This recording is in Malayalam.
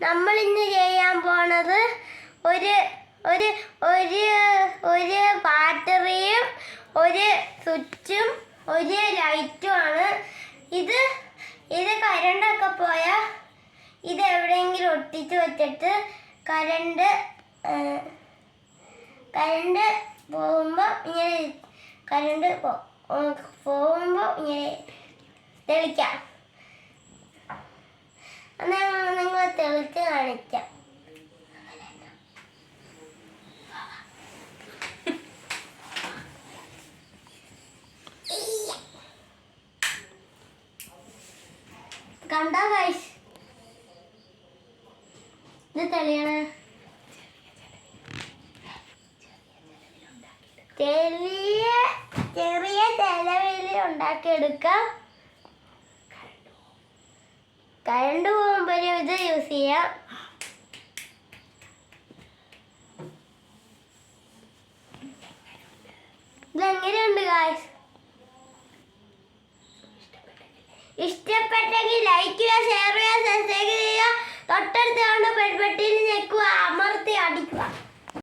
നമ്മൾ ഇന്ന് ചെയ്യാൻ പോണത് ഒരു ഒരു ഒരു ഒരു ബാറ്ററിയും ഒരു സ്വിച്ചും ഒരു ലൈറ്റും ആണ്. ഇത് കറണ്ടൊക്കെ പോയാൽ ഇത് എവിടെയെങ്കിലും ഒട്ടിച്ച് വെച്ചിട്ട് കറണ്ട് പോകുമ്പോൾ ഇങ്ങനെ ഇങ്ങനെ തെളിക്കാം. നിങ്ങൾ തെളിച്ച് കാണിക്കാം. കണ്ടോ ഗൈസ്, ഇത് തെളിയണ ചെറിയ ചെലവിൽ ഉണ്ടാക്കിയെടുക്കാം. കറണ്ട് പോകുമ്പോഴും ഇത് യൂസ് ചെയ്യാം. ഇതെങ്ങനെയുണ്ട് ഗായ്സ്? ഇഷ്ടപ്പെട്ടെങ്കിൽ ലൈക്ക് ചെയ്യുക, ഷെയർ ചെയ്യുക.